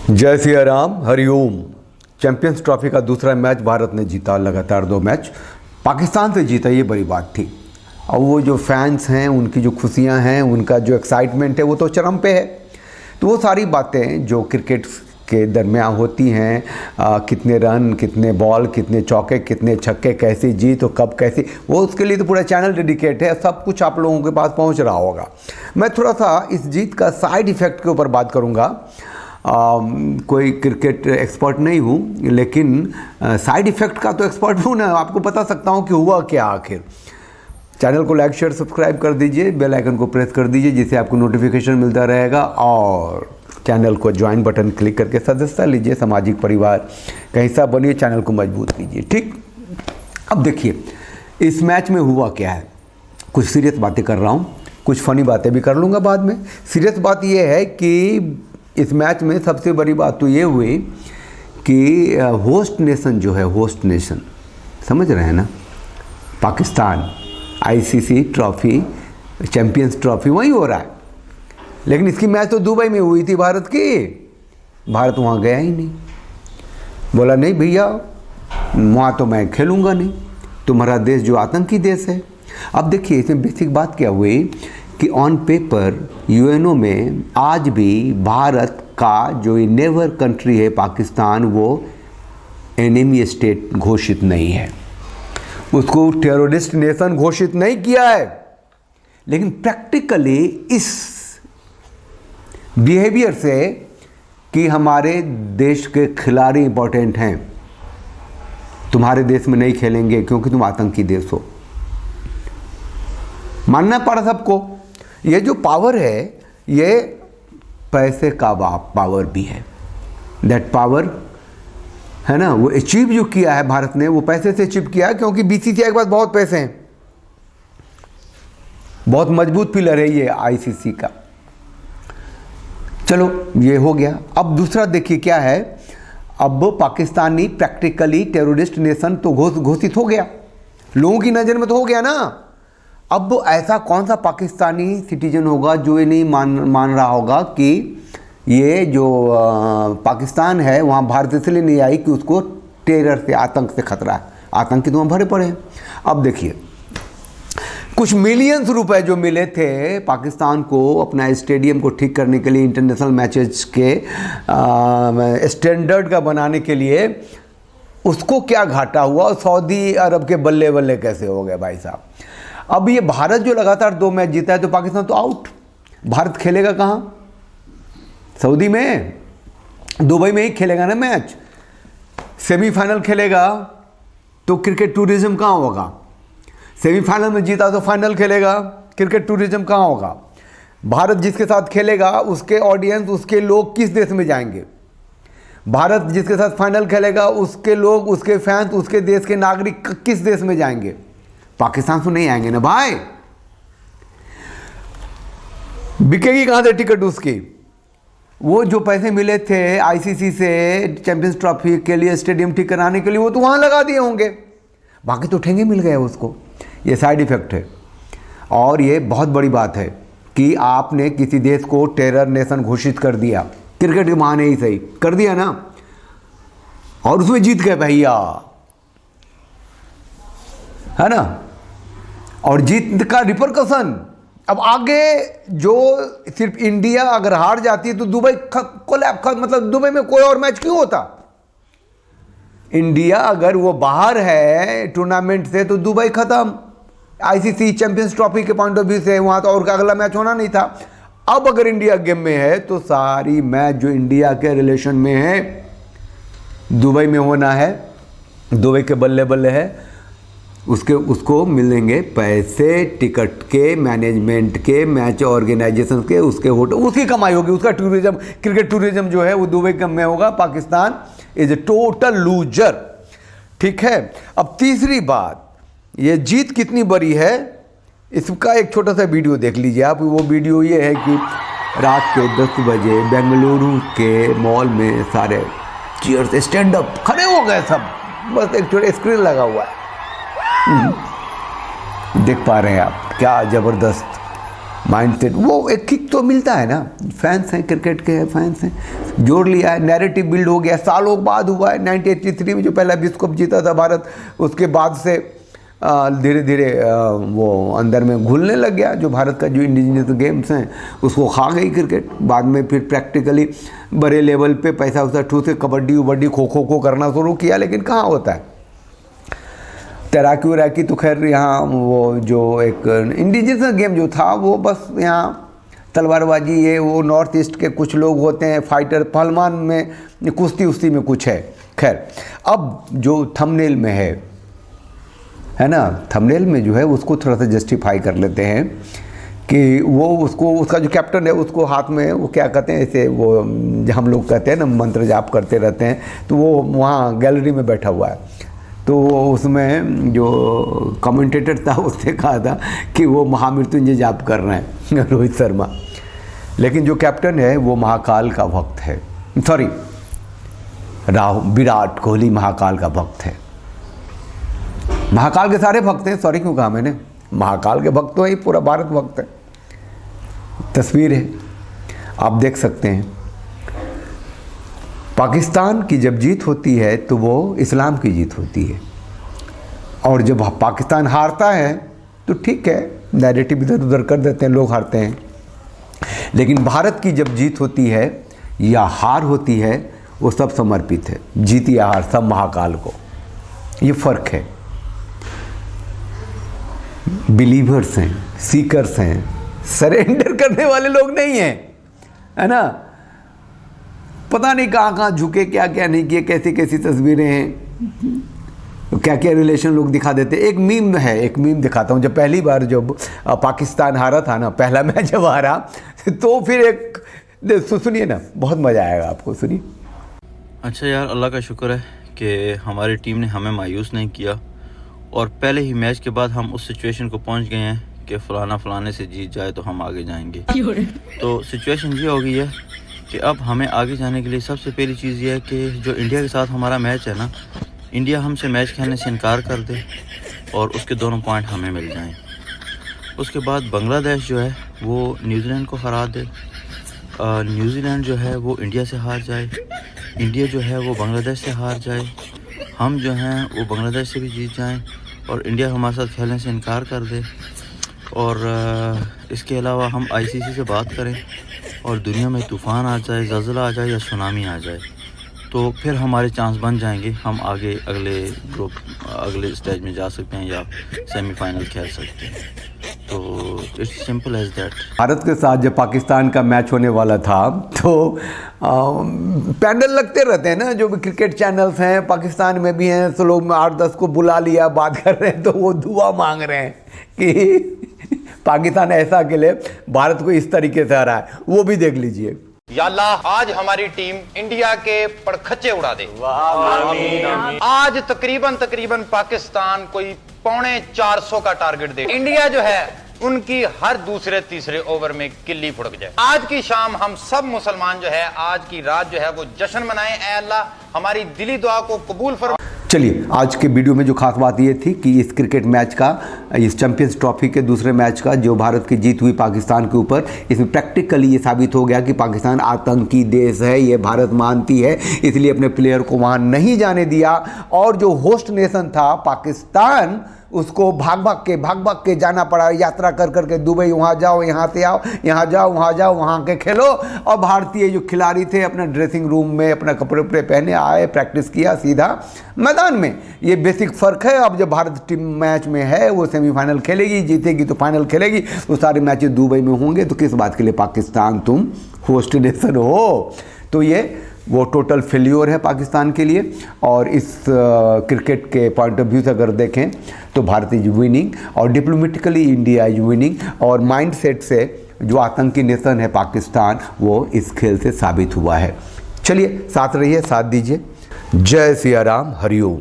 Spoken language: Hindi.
जय सिया राम, हरिओम। चैंपियंस ट्रॉफी का दूसरा मैच भारत ने जीता, लगातार 2 मैच पाकिस्तान से जीता। ये बड़ी बात थी। और वो जो फैंस हैं, उनकी जो खुशियां हैं, उनका जो एक्साइटमेंट है, वो तो चरम पे है। तो वो सारी बातें जो क्रिकेट के दरमियान होती हैं, कितने रन, कितने बॉल, कितने चौके, कितने छक्के, कैसी जीत और कब कैसी, वो उसके लिए तो पूरा चैनल डेडिकेट है। सब कुछ आप लोगों के पास पहुंच रहा होगा। मैं थोड़ा सा इस जीत का साइड इफ़ेक्ट के ऊपर बात करूंगा। कोई क्रिकेट एक्सपर्ट नहीं हूँ, लेकिन साइड इफ़ेक्ट का तो एक्सपर्ट हूँ ना। आपको बता सकता हूँ कि हुआ क्या आखिर। चैनल को लाइक, शेयर, सब्सक्राइब कर दीजिए, बेल आइकन को प्रेस कर दीजिए, जिससे आपको नोटिफिकेशन मिलता रहेगा। और चैनल को ज्वाइन बटन क्लिक करके सदस्यता लीजिए, सामाजिक परिवार का हिस्सा बनिए, चैनल को मजबूत कीजिए। ठीक, अब देखिए इस मैच में हुआ क्या है। कुछ सीरियस बातें कर रहा हूँ, कुछ फनी बातें भी कर लूँगा बाद में। सीरियस बात यह है कि इस मैच में सबसे बड़ी बात तो ये हुई कि होस्ट नेशन जो है, होस्ट नेशन समझ रहे हैं ना, Pakistan, ICC trophy, champions trophy वहीं हो रहा है। लेकिन इसकी मैच तो दुबई में हुई थी भारत की। भारत वहाँ गया ही नहीं, बोला नहीं भैया वहाँ तो मैं खेलूँगा नहीं, तुम्हारा देश जो आतंकी देश है। अब देखिए इसमें बेसिक बात क्या हुई कि ऑन पेपर यूएनओ में आज भी भारत का जो नेबर कंट्री है पाकिस्तान, वो एनिमी स्टेट घोषित नहीं है, उसको टेररिस्ट नेशन घोषित नहीं किया है। लेकिन प्रैक्टिकली इस बिहेवियर से कि हमारे देश के खिलाड़ी इंपॉर्टेंट हैं, तुम्हारे देश में नहीं खेलेंगे क्योंकि तुम आतंकी देश हो, मानना पड़ा सबको। ये जो पावर है, ये पैसे का पावर भी है। दैट पावर है ना, वो अचीव जो किया है भारत ने, वो पैसे से अचीव किया है, क्योंकि बीसीसीआई के पास बहुत पैसे हैं, बहुत मजबूत पिलर है ये आईसीसी का। चलो ये हो गया। अब दूसरा देखिए क्या है। अब पाकिस्तानी प्रैक्टिकली टेररिस्ट नेशन तो घोषित हो गया, लोगों की नज़र में तो हो गया ना। अब ऐसा कौन सा पाकिस्तानी सिटीजन होगा जो ये नहीं मान रहा होगा कि ये जो पाकिस्तान है वहाँ भारत इसलिए नहीं आई कि उसको टेरर से, आतंक से खतरा है। आतंकी तो वहाँ भरे पड़े हैं। अब देखिए कुछ मिलियंस रुपए जो मिले थे पाकिस्तान को अपना स्टेडियम को ठीक करने के लिए, इंटरनेशनल मैचेस के स्टैंडर्ड का बनाने के लिए, उसको क्या घाटा हुआ। सऊदी अरब के बल्ले बल्ले कैसे हो गए भाई साहब। अब ये भारत जो लगातार 2 मैच जीता है, तो पाकिस्तान तो आउट। भारत खेलेगा कहाँ? सऊदी में, दुबई में ही खेलेगा ना मैच। सेमीफाइनल खेलेगा तो क्रिकेट टूरिज्म कहाँ होगा? सेमीफाइनल में जीता तो फाइनल खेलेगा, क्रिकेट टूरिज्म कहाँ होगा? भारत जिसके साथ खेलेगा उसके ऑडियंस, उसके लोग किस देश में जाएंगे? भारत जिसके साथ फाइनल खेलेगा उसके लोग, उसके फैंस, उसके देश के नागरिक किस देश में जाएंगे? पाकिस्तान से नहीं आएंगे ना भाई। बिकेगी कहां से टिकट उसकी? वो जो पैसे मिले थे आईसीसी से चैंपियंस ट्रॉफी के लिए, स्टेडियम ठीक कराने के लिए, वो तो वहां लगा दिए होंगे, बाकी तो ठेंगे मिल गए उसको। ये साइड इफेक्ट है। और ये बहुत बड़ी बात है कि आपने किसी देश को टेरर नेशन घोषित कर दिया, क्रिकेट के बहाने ही सही कर दिया ना, और उसमें जीत गए भैया, है ना। और जीत का रिपरकशन अब आगे, जो सिर्फ इंडिया अगर हार जाती है तो दुबई कोलैप्स, मतलब दुबई में कोई और मैच क्यों होता? इंडिया अगर वो बाहर है टूर्नामेंट से तो दुबई खत्म। आईसीसी चैंपियंस ट्रॉफी के पॉइंट ऑफ व्यू से वहां तो और अगला मैच होना नहीं था। अब अगर इंडिया गेम में है तो सारी मैच जो इंडिया के रिलेशन में है दुबई में होना है। दुबई के बल्ले बल्ले है, उसको मिलेंगे पैसे, टिकट के, मैनेजमेंट के, मैच ऑर्गेनाइजेशन के, उसके होटल, उसकी कमाई होगी, उसका टूरिज्म, क्रिकेट टूरिज्म जो है वो दुबई में होगा। Pakistan is a total loser. ठीक है। अब तीसरी बात, ये जीत कितनी बड़ी है इसका एक छोटा सा वीडियो देख लीजिए आप। वो वीडियो ये है कि रात के 10 बजे बेंगलुरु के मॉल में सारे चीयर्स, स्टैंड अप खड़े हो गए सब, बस एक छोटा स्क्रीन लगा हुआ है। देख पा रहे हैं आप, क्या ज़बरदस्त माइंडसेट, वो एक किक तो मिलता है ना। फैंस हैं, क्रिकेट के फैंस हैं, जोड़ लिया है, नैरेटिव बिल्ड हो गया, सालों बाद हुआ है। 1983 में जो पहला विश्व कप जीता था भारत, उसके बाद से धीरे धीरे वो अंदर में घुलने लग गया। जो भारत का जो इंडिजिनियस गेम्स हैं उसको खा गई क्रिकेट। बाद में फिर प्रैक्टिकली बड़े लेवल पे पैसा वैसा ठूस के कबड्डी उबड्डी खो खो को करना शुरू किया, लेकिन कहाँ होता है। तैराकी वैराकी तो खैर यहाँ वो जो एक इंडिजिनियस गेम जो था वो बस यहाँ तलवारबाजी, ये वो नॉर्थ ईस्ट के कुछ लोग होते हैं फाइटर, पहलवान में कुश्ती उस्ती में कुछ है। खैर अब जो थंबनेल में है ना, थंबनेल में जो है उसको थोड़ा सा जस्टिफाई कर लेते हैं कि वो उसको, उसका जो कैप्टन है उसको हाथ में वो क्या कहते हैं, ऐसे वो हम लोग कहते हैं ना मंत्र जाप करते रहते हैं, तो वो वहाँ गैलरी में बैठा हुआ है। तो उसमें जो कमेंटेटर था उसने कहा था कि वो महामृत्युंजय जाप कर रहे हैं रोहित शर्मा, लेकिन जो कैप्टन है वो महाकाल का भक्त है। सॉरी, विराट कोहली महाकाल का भक्त है। महाकाल के सारे भक्त हैं, सॉरी क्यों कहा मैंने, महाकाल के भक्त तो ही पूरा भारत भक्त है। तस्वीर है, आप देख सकते हैं। पाकिस्तान की जब जीत होती है तो वो इस्लाम की जीत होती है, और जब पाकिस्तान हारता है तो ठीक है, नैरेटिव इधर उधर कर देते हैं, लोग हारते हैं। लेकिन भारत की जब जीत होती है या हार होती है वो सब समर्पित है, जीत या हार सब महाकाल को। ये फ़र्क है। बिलीवर्स हैं, सीकर्स हैं, सरेंडर करने वाले लोग नहीं हैं, है ना। पता नहीं कहाँ झुके, क्या क्या नहीं किए, कैसी कैसी तस्वीरें हैं, क्या क्या रिलेशन लोग दिखा देते। एक मीम है, एक मीम दिखाता हूँ। जब पहली बार जब पाकिस्तान हारा था ना, पहला मैच जब हारा, तो फिर एक सुनिए ना, बहुत मज़ा आएगा आपको, सुनिए। अच्छा यार, अल्लाह का शुक्र है कि हमारी टीम ने हमें मायूस नहीं किया, और पहले ही मैच के बाद हम उस सिचुएशन को पहुंच गए हैं कि फलाने से जीत जाए तो हम आगे जाएंगे। तो सिचुएशन ये हो गई है कि अब हमें आगे जाने के लिए सबसे पहली चीज़ ये है कि जो इंडिया के साथ हमारा मैच है ना, इंडिया हमसे मैच खेलने से इनकार कर दे और उसके दोनों पॉइंट हमें मिल जाएं। उसके बाद बांग्लादेश जो है वो न्यूजीलैंड को हरा दे, न्यूजीलैंड जो है वो इंडिया से हार जाए, इंडिया जो है वो बांग्लादेश से हार जाए, हम जो हैं वो बांग्लादेश से भी जीत जाएं और इंडिया हमारे साथ खेलने से इनकार कर दे, और इसके अलावा हम आईसीसी से बात करें और दुनिया में तूफ़ान आ जाए, ज़लज़ला आ जाए या सुनामी आ जाए, तो फिर हमारे चांस बन जाएंगे, हम आगे अगले स्टेज में जा सकते हैं या सेमीफाइनल खेल सकते हैं। तो it's simple as that. Bharat के साथ जब पाकिस्तान का मैच होने वाला था तो पैनल लगते रहते हैं ना, जो भी क्रिकेट चैनल्स हैं पाकिस्तान में भी हैं, तो लोग 8-10 को बुला लिया, बात कर रहे हैं, तो वो दुआ मांग रहे हैं कि पाकिस्तान ऐसा अकेले भारत को इस तरीके से हरा है। वो भी देख लीजिए। या अल्लाह, आज हमारी टीम इंडिया के पड़खच्चे उड़ा दे। आज तकरीबन पाकिस्तान कोई 350 का टारगेट दे। इंडिया जो है उनकी हर दूसरे तीसरे ओवर में किल्ली फुड़क जाए। आज की शाम हम सब मुसलमान जो है, आज की रात जो है वो जश्न मनाएं। ऐ अल्लाह हमारी दिली दुआ को कबूल फरमा। चलिए, आज के वीडियो में जो खास बात ये थी कि इस क्रिकेट मैच का, इस चैंपियंस ट्रॉफी के दूसरे मैच का जो भारत की जीत हुई पाकिस्तान के ऊपर, इसमें प्रैक्टिकली ये साबित हो गया कि पाकिस्तान आतंकी देश है, ये भारत मानती है, इसलिए अपने प्लेयर को वहाँ नहीं जाने दिया। और जो होस्ट नेशन था पाकिस्तान, उसको भाग भाग के जाना पड़ा, यात्रा कर करके दुबई, वहाँ जाओ, यहाँ से आओ, यहाँ जाओ, वहाँ जाओ, वहाँ के खेलो। और भारतीय जो खिलाड़ी थे अपना ड्रेसिंग रूम में अपना कपड़े उपड़े पहने आए, प्रैक्टिस किया, सीधा मैदान में। ये बेसिक फ़र्क है। अब जब भारत टीम मैच में है, वो सेमीफाइनल खेलेगी, जीतेगी तो फाइनल खेलेगी, वो सारे मैचेस दुबई में होंगे। तो किस बात के लिए पाकिस्तान तुम होस्ट नेशन हो? तो ये वो टोटल फेल्योर है पाकिस्तान के लिए। और इस क्रिकेट के पॉइंट ऑफ व्यू से अगर देखें तो भारत इज विनिंग और डिप्लोमेटिकली इंडिया इज विनिंग, और माइंडसेट से जो आतंकी नेशन है पाकिस्तान, वो इस खेल से साबित हुआ है। चलिए, साथ रहिए, साथ दीजिए। जय सिया राम, हरिओम।